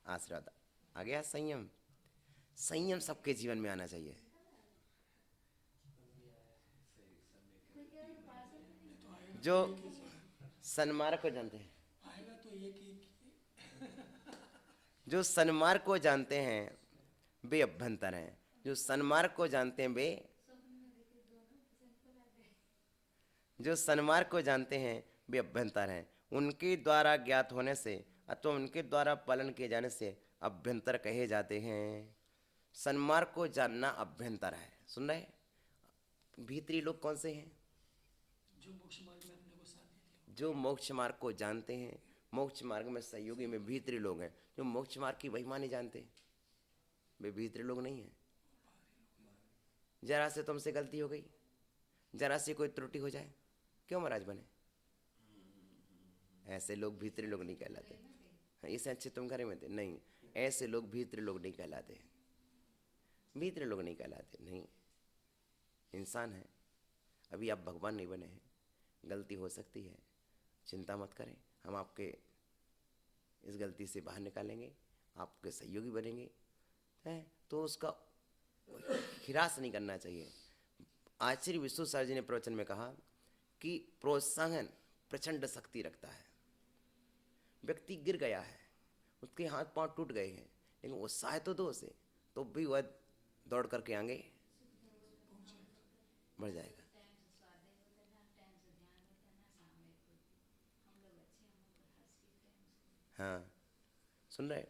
आशीर्वाद आ गया। संयम, संयम सबके जीवन में आना चाहिए। जो सन्मार्ग को जानते हैं, जो सन्मार्ग को जानते हैं वे अभ्यंतर हैं। जो सन्मार्ग को जानते हैं वे, जो सन्मार्ग को जानते हैं वे अभ्यंतर हैं। उनके द्वारा ज्ञात होने से अथवा उनके द्वारा पालन किए जाने से अभ्यंतर कहे जाते हैं। सन्मार्ग को जानना अभ्यंतर है। सुन रहे? भीतरी लोग कौन से हैं? जो मोक्ष मार्ग में अपने को साथ देते जो मोक्ष मार्ग को जानते हैं, मोक्ष मार्ग में सहयोगी में भीतरी लोग हैं। जो मोक्ष मार्ग की महिमा नहीं जानते वे भीतरी लोग नहीं हैं। जरा से तुमसे गलती हो गई, जरा से कोई त्रुटि हो जाए, क्यों महाराज बने? ऐसे लोग भीतरी लोग नहीं कहलाते। इससे अच्छे तुम घरे में थे नहीं, ऐसे लोग भीतरी लोग नहीं कहलाते। भीतरी लोग नहीं कहलाते। नहीं, इंसान है, अभी आप भगवान नहीं बने हैं, गलती हो सकती है, चिंता मत करें। हम आपके इस गलती से बाहर निकालेंगे, आपके सहयोगी बनेंगे। हैं तो उसका हिरास नहीं करना चाहिए। आचार्य विष्णु सर जी ने प्रवचन में कहा कि प्रोत्साहन प्रचंड शक्ति रखता है। व्यक्ति गिर गया है, उसके हाथ पांव टूट गए हैं, लेकिन उत्साह तो दो उसे, तो भी वह दौड़ करके आगे बढ़ जाएगा। हाँ, सुन रहे?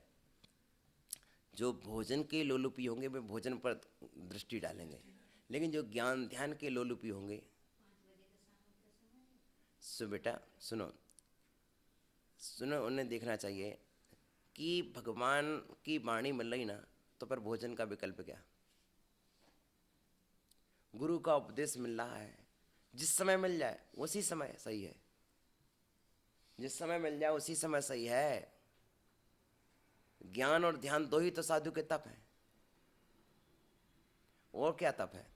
जो भोजन के लोलुपी होंगे वे भोजन पर दृष्टि डालेंगे, लेकिन जो ज्ञान ध्यान के लोलुपी होंगे, बेटा सुनो, उन्हें देखना चाहिए कि भगवान की वाणी मिल रही ना, तो पर भोजन का विकल्प क्या? गुरु का उपदेश मिल रहा है, जिस समय मिल जाए उसी समय सही है। जिस समय मिल जाए उसी समय सही है। ज्ञान और ध्यान दो ही तो साधु के तप हैं, और क्या तप है?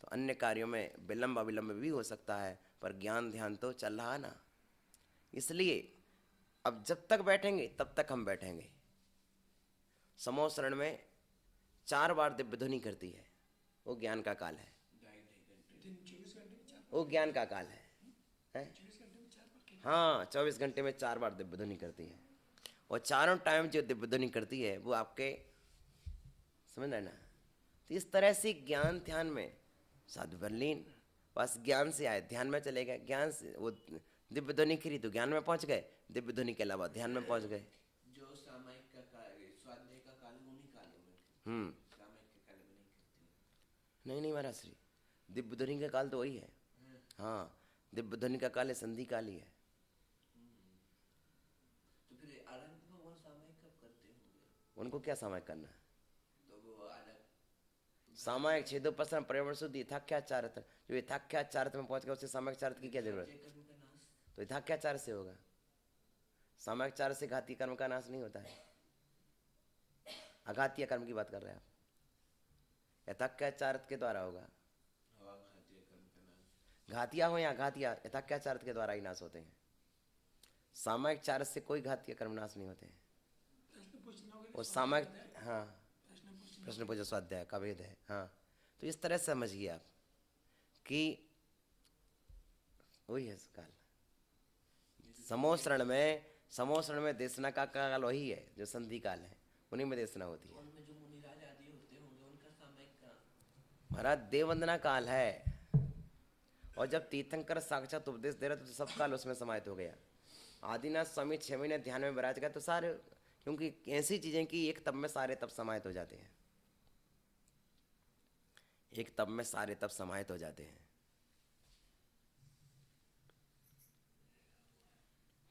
तो अन्य कार्यों में विलंब अविलंब भी हो सकता है, पर ज्ञान ध्यान तो चल रहा ना। इसलिए अब जब तक बैठेंगे तब तक हम बैठेंगे। समोसरण में 4 बार दिव्य ध्वनि करती है, वो ज्ञान का काल है। वो ज्ञान का काल है? हाँ, 24 घंटे में 4 बार दिव्य ध्वनि करती है। और चारों टाइम जो दिव्य ध्वनि करती है वो आपके समझ रहे ना? तो इस तरह से ज्ञान ध्यान में साधु बर्लीन बस ज्ञान से आए, ध्यान में चले गए, ज्ञान से वो दिव्य ध्वनि करी तो ज्ञान में पहुंच गए, दिव्य ध्वनि के अलावा ध्यान में पहुंच गए। जो सामायिक का स्वाध्याय का काल उन्हीं कालों में सामायिक के काल में नहीं करते। नहीं महाराज श्री, दिव्य ध्वनि का काल तो वही है। हाँ, दिव्य ध्वनि का काल है, संधि काल ही है। तो फिर आनंद में वो सामायिक कब करते होंगे? उनको क्या सामायिक करना है? तो वो अलग सामायिक छेदोपसरण पर्यावरण शुद्ध यथाख्याचारत, जो यथाख्याचारत में पहुंच गया उसे सामायिक चारत की क्या जरूरत? कर्म का नाश। तो यथाख्याचार से होगा। सामायिक चार से घातीय कर्म का नाश नहीं होता है। अघातीय कर्म की बात कर रहे हैं आप। यथाख्याचारत के द्वारा होगा। घातीय कर्म का नाश। घातिया हो या घातिया, यथाख्याचारत के द्वारा ही नाश होते हैं। सामायिक चार से कोई घातीय कर्मनाश नहीं होते हैं। प्रश्न पूछना होगा वो सामायिक, हाँ, प्रश्न पूछना प्रश्न पूछो स्वाध्याय का भेद है। हाँ, तो इस तरह से समझिए आप कि वही है काल। समोसरण में देशना का काल वही है जो संधि काल है, उन्हीं में देशना होती है। उनमें जो मुनिराज आदि होते होंगे उनका सामयिक का महाराज देववंदना काल है, और जब तीर्थंकर साक्षात उपदेश दे रहे तो सब काल उसमें समाहित हो गया। आदिनाथ स्वामी 6 महीने ध्यान में विराज गए तो सारे, क्योंकि ऐसी चीजें कि एक तब में सारे तब समाहित हो जाते हैं, एक तब में सारे तब समाहित हो जाते हैं।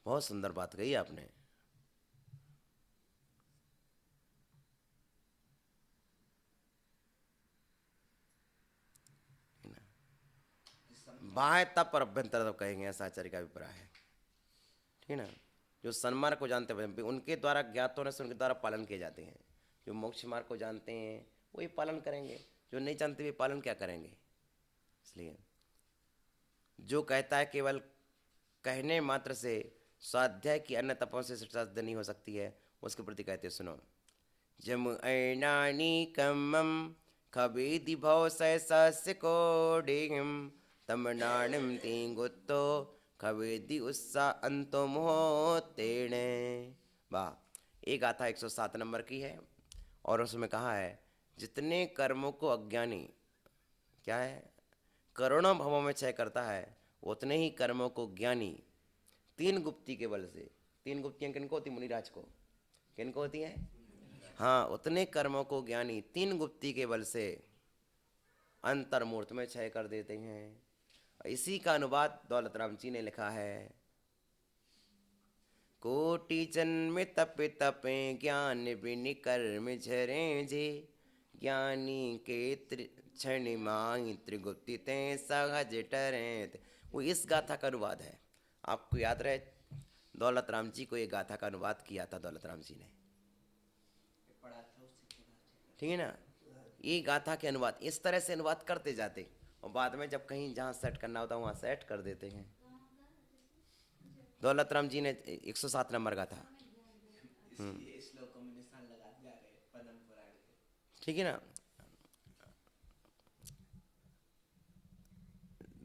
बहुत सुंदर बात कही आपने। बाह्य तप और अभ्यंतर तप कहेंगे, ऐसा आचार्य का अभिप्राय है। ठीक है ना। जो सन्मार्ग को जानते हैं उनके द्वारा ज्ञात होने से उनके द्वारा पालन किए जाते हैं। जो मोक्ष मार्ग को जानते हैं वही पालन करेंगे, जो नहीं जानते वे पालन क्या करेंगे। इसलिए जो कहता है केवल कहने मात्र से स्वाध्याय की अन्य तपों से शिक्षा सिद्ध नहीं हो सकती है, उसके प्रति कहते हैं सुनो। जम ऐनानी कमम खबेदि भव सस्य कोडिम तमनाणिम तिंगुत्तो खवेदि उत्सा अंतो मोतेणे। वाह। एक गाथा 107 नंबर की है, और उसमें कहा है जितने कर्मों को अज्ञानी क्या है करोड़ों भवों में क्षय करता है, उतने ही कर्मों को ज्ञानी 3 गुप्ती के बल से, 3 गुप्तियाँ किनको होती मुनिराज को, किनको होती हैं? हाँ, उतने कर्मों को ज्ञानी 3 गुप्ती के बल से अंतर्मूर्त में क्षय कर देते हैं। इसी का अनुवाद दौलत राम जी ने लिखा है। कोटि जन्म तप तपे ज्ञान बिन कर्म झरे जे, ज्ञानी के क्षण माई त्रिगुप्ति ते सहज टरे। वो इस गाथा का अनुवाद है। आपको याद रहे दौलत राम जी को ये गाथा का अनुवाद किया था दौलत राम जी ने, पढ़ा था उससे थोड़ा। ठीक है ना। ये गाथा के अनुवाद इस तरह से अनुवाद करते जाते, और बाद में जब कहीं जहाँ सेट करना होता है वहाँ सेट कर देते हैं। दौलत राम जी ने 107 नंबर गाथा, इसलिए श्लोकों में निशान लगा जा रहे हैं पद्म पुराण के। ठीक है ना।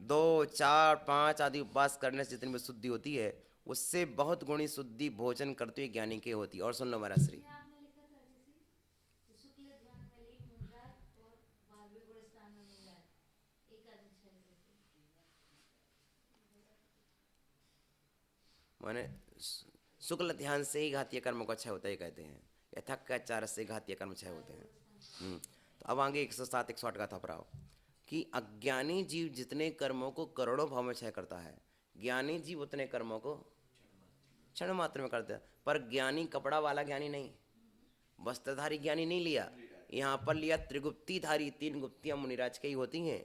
2, 4, 5 आदि उपवास करने से जितनी भी शुद्धि होती है उससे बहुत गुणी शुद्धि भोजन करते हुए ज्ञानी के होती है। और सुन लो महाराज श्री, माने शुक्ल ध्यान से ही घातीय कर्म को क्षय होता है कहते हैं, यथाचार से घातीय कर्म क्षय होते हैं। तो अब आगे 107 108 गाथा पर आओ कि अज्ञानी जीव जितने कर्मों को करोड़ों भाव में क्षय करता है, ज्ञानी जीव उतने कर्मों को क्षण मात्र में करते हैं। पर ज्ञानी कपड़ा वाला ज्ञानी नहीं, वस्त्रधारी ज्ञानी नहीं लिया, यहाँ पर लिया त्रिगुप्तीधारी। 3 गुप्तियाँ मुनिराज की ही होती हैं,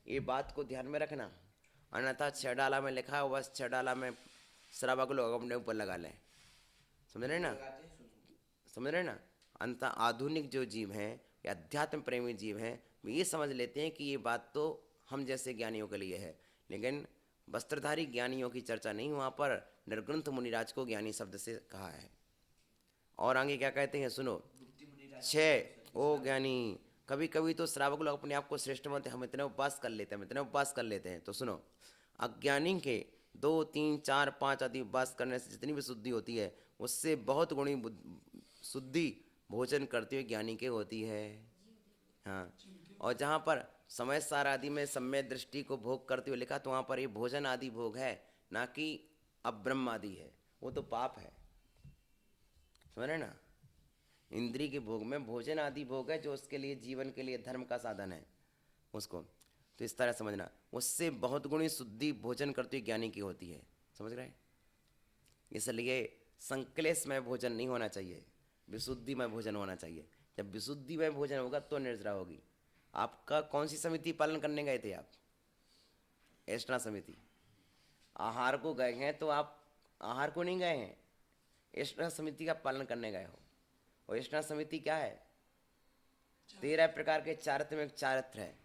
ये बात को ध्यान में रखना। अन्यथा 6 डाला में लिखा है, बस 6 डाला में श्रावक लोग अपने ऊपर लगा लें। समझ रहे ना, समझ रहे ना। अंत आधुनिक जो जीव हैं या अध्यात्म प्रेमी जीव हैं वे ये समझ लेते हैं कि ये बात तो हम जैसे ज्ञानियों के लिए है, लेकिन वस्त्रधारी ज्ञानियों की चर्चा नहीं, वहाँ पर निर्ग्रंथ मुनिराज को ज्ञानी शब्द से कहा है। और आगे क्या कहते हैं सुनो। 6 ओ ज्ञानी, कभी कभी तो श्रावक लोग अपने आप को श्रेष्ठ मानते, हम इतने उपवास कर लेते हैं, हम इतने उपवास कर लेते हैं। तो सुनो, अज्ञानी के 2, 3, 4, 5 आदि उपवास करने से जितनी भी शुद्धि होती है उससे बहुत गुणी शुद्धि भोजन करते हुए ज्ञानी के होती है। हाँ, और जहाँ पर समय सार आदि में सम्यक दृष्टि को भोग करते हुए लिखा, तो वहाँ पर ये भोजन आदि भोग है, ना कि अब्रह्म आदि है, वो तो पाप है। समझ रहे ना, इंद्री के भोग में भोजन आदि भोग है जो उसके लिए जीवन के लिए धर्म का साधन है उसको। तो इस तरह समझना, उससे बहुत गुणी शुद्धि भोजन करते हुए ज्ञानी की होती है। समझ रहे। इसलिए संक्लेशमय भोजन नहीं होना चाहिए, विशुद्धिमय भोजन होना चाहिए। जब विशुद्धिमय भोजन होगा तो निर्जरा होगी। आपका कौन सी समिति पालन करने गए थे आप? एष्टा समिति। आहार को गए हैं तो आप आहार को नहीं गए हैं, एष्टा समिति का पालन करने गए हो। और एष्टा समिति क्या है? 13 प्रकार के चारित्र में एक चारित्र है,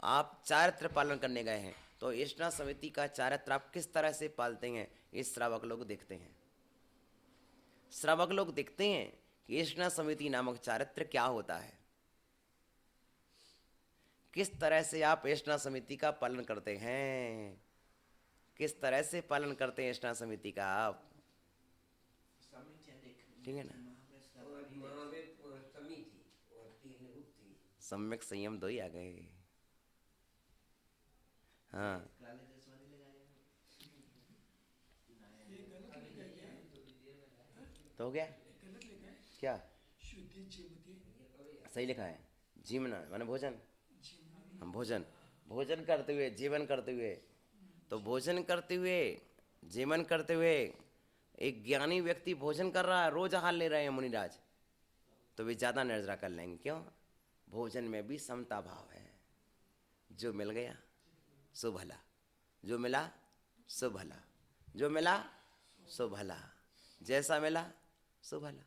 आप चारित्र पालन करने गए हैं। तो एष्टा समिति का चारित्र आप किस तरह से पालते हैं इस श्रावक लोग देखते हैं। श्रावक लोग देखते हैं कि एषणा समिति नामक चारित्र क्या होता है, किस तरह से आप एषणा समिति का पालन करते हैं, किस तरह से पालन करते हैं एषणा समिति का आप, समितियां देखनी ठीक है ना। सम्यक संयम 2 ही आ गए। हाँ काले चश्मा नहीं लगाया ये गलत लिखा गया है, तो हो गया गलत लिखा है। क्या, शुद्धि जीवती सही लिखा है, जीवना माने भोजन, जीवनी हम भोजन भोजन करते हुए जीवन करते हुए, तो भोजन करते हुए जीवन करते हुए एक ज्ञानी व्यक्ति भोजन कर रहा है, रोज आहार ले रहे हैं मुनिराज, तो वे ज़्यादा निर्जरा कर लेंगे। क्यों? भोजन में भी समता भाव है, जो मिल गया सो भला, जो मिला सो भला, जो मिला सो भला, जैसा मिला सो भला।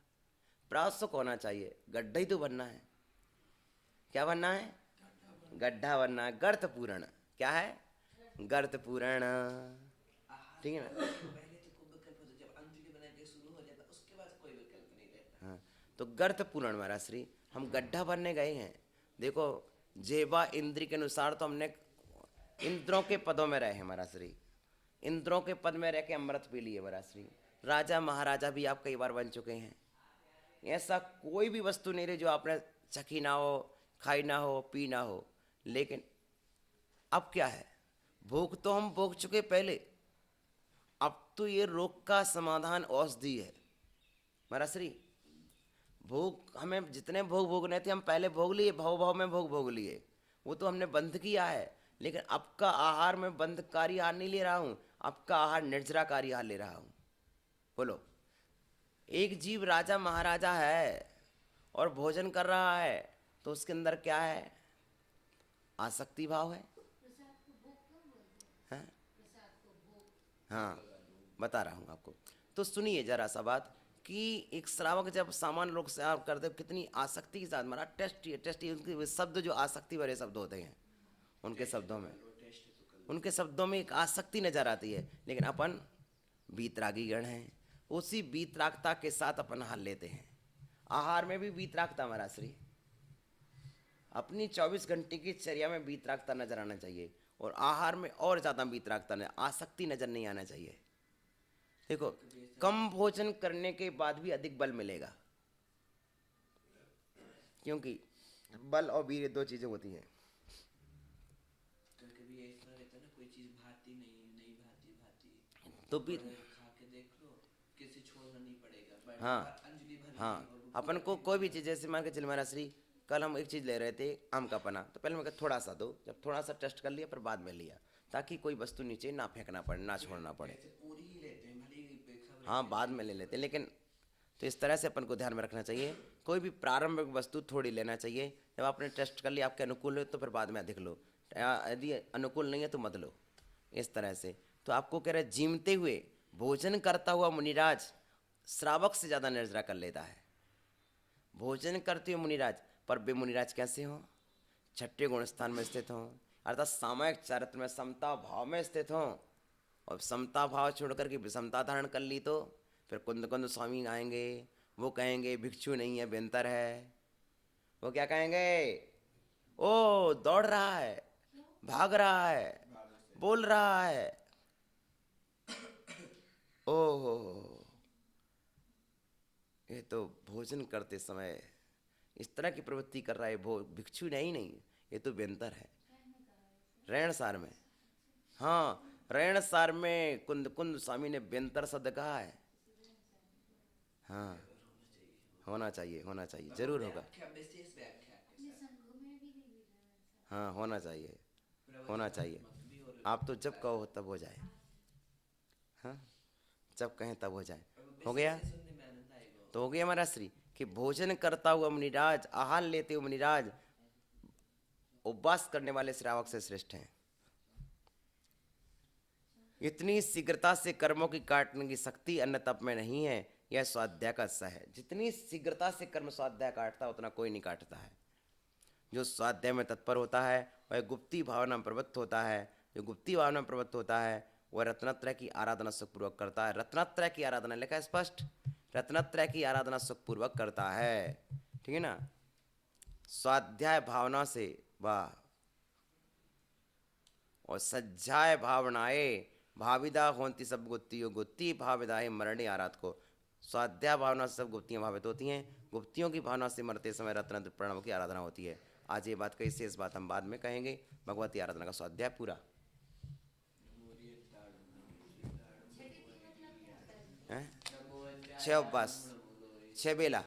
प्रयास सुख होना चाहिए, गड्ढा ही तो बनना है। क्या बनना है? गड्ढा बनना है, गर्त पूर्ण। क्या है? गर्त पूर्ण, ठीक है ना। पहले तो कोई विकल्प होता, जब अंजलि बना के शुरू हो जाता उसके बाद कोई विकल्प नहीं रहता। हाँ, तो गर्त पूर्ण महाराज श्री, हम गड्ढा भरने गए हैं। देखो जेबा इंद्र के अनुसार तो हमने इंद्रों के पदों में रहे हैं महाराज श्री, इंद्रों के पद में रह के अमृत पी लिए महाराज श्री। राजा महाराजा भी आप कई बार बन चुके हैं। ऐसा कोई भी वस्तु नहीं रही जो आपने चखी ना हो, खाई ना हो, पी ना हो। लेकिन अब क्या है, भोग तो हम भोग चुके पहले, अब तो ये रोग का समाधान औषधि है महाराज श्री। भोग हमें जितने भोग भोगने थे हम पहले भोग लिए, भाव भाव में भोग लिए, वो तो हमने बंद किया है। लेकिन अब का आहार में बंधकारी आहार नहीं ले रहा हूँ, अब का आहार निर्जराकारी आहार ले रहा हूँ। बोलो, एक जीव राजा महाराजा है और भोजन कर रहा है, तो उसके अंदर क्या है? आसक्ति भाव है। हाँ? हाँ, बता रहा हूँ आपको। तो सुनिए जरा सा बात कि एक श्रावक जब सामान लोग से आप करते कितनी आसक्ति के साथ, मारा टेस्ट उनके शब्द जो आसक्ति भरे शब्द होते हैं, उनके शब्दों में एक आसक्ति नजर आती है। लेकिन अपन वीतरागी गण हैं, उसी वीतरागता के साथ अपन आहार लेते हैं। आहार में भी वीतरागता महाराज श्री, अपनी 24 घंटे की चर्या में वीतरागता नजर आना चाहिए, और आहार में और ज़्यादा वीतरागता, आसक्ति नजर नहीं आना चाहिए। देखो, कम भोजन करने के बाद भी अधिक बल मिलेगा, क्योंकि बल और वीर्य 2 चीजें होती हैं। कभी ऐसा रहता है ना, कोई चीज भाती नहीं भाती तो भी खा के देख लो, किसी छोड़ना नहीं पड़ेगा। हाँ अंजलि भर हाँ, अपन को कोई भी चीज़, जैसे मान के चल महाराज श्री, कल हम एक चीज़ ले रहे थे आम का पना, तो पहले मैं कहा थोड़ा सा दो, जब थोड़ा सा टेस्ट कर लिया फिर बाद में लिया, ताकि कोई वस्तु नीचे ना फेंकना पड़े, ना छोड़ना पड़े। पूरी ही लेते हैं, भले ही खबर हाँ, बाद में ले लेते हैं, लेकिन तो इस तरह से अपन को ध्यान में रखना चाहिए। कोई भी प्रारंभिक वस्तु थोड़ी लेना चाहिए, जब आपने टेस्ट कर लिया आपके अनुकूल हो तो फिर बाद में अधिक लो, यदि अनुकूल नहीं है तो मत लो, इस तरह से। तो आपको कह रहे जीमते हुए भोजन करता हुआ मुनिराज श्रावक से ज़्यादा निर्जरा कर लेता है। भोजन करते हुए मुनिराज, पर वे मुनिराज कैसे हों? छठे गुण स्थान में स्थित हों, अर्थात सामायिक चरित्र में समता भाव में स्थित हों। और समता भाव छोड़ करके विषमता धारण कर ली तो फिर कुंद स्वामी आएंगे, वो कहेंगे भिक्षु नहीं है, बेहतर है। वो क्या कहेंगे? ओ दौड़ रहा है, भाग रहा है, बोल रहा है, ओहो ये तो भोजन करते समय इस तरह की प्रवृत्ति कर रहा है, भिक्षु नहीं, ये तो बेहतर है। रैणसार में, हाँ रैणसार में कुंद स्वामी ने बेहतर शब्द कहा है। हाँ, होना चाहिए, जरूर होगा। विशेष व्याख्या के साथ हाँ, होना चाहिए। आप तो जब कहो तब हो जाए। हाँ, जब कहें तब हो जाए। हो गया सुनने में आनंद आएगा। तो हो गया हमारा श्री कि भोजन करता हुआ मुनिराज, आहार लेते हुए मुनिराज उपवास करने वाले श्रावक से श्रेष्ठ हैं। इतनी शीघ्रता से कर्मों की काटने की शक्ति अन्य तप में नहीं है, यह स्वाध्याय का सह है। जितनी शीघ्रता से कर्म स्वाध्याय काटता है उतना कोई नहीं काटता है। जो स्वाध्याय में तत्पर होता है वह गुप्ती भावना में प्रवृत्त होता है। जो गुप्ती भावना में प्रवृत्त होता है वह रत्नत्रय की आराधना सुखपूर्वक करता है। रत्नत्रय की आराधना लिखा है स्पष्ट रत्नत्रय की आराधना सुखपूर्वक करता है। ठीक है ना। स्वाध्याय भावना से, वाह, और सज्जाय भावनाए भाविदा होती सब गुत्तियों, गुत्ती भाविदाए मरणे आराध को। स्वाध्याय भावना से सब गुप्तियाँ भावित होती हैं, गुप्तियों की भावना से मरते समय रत्न प्रणव की आराधना होती है। आज ये बात कही, शेष बात हम बाद में कहेंगे। भगवती आराधना का स्वाध्याय पूरा है। 6 उपवास, 6 बेला,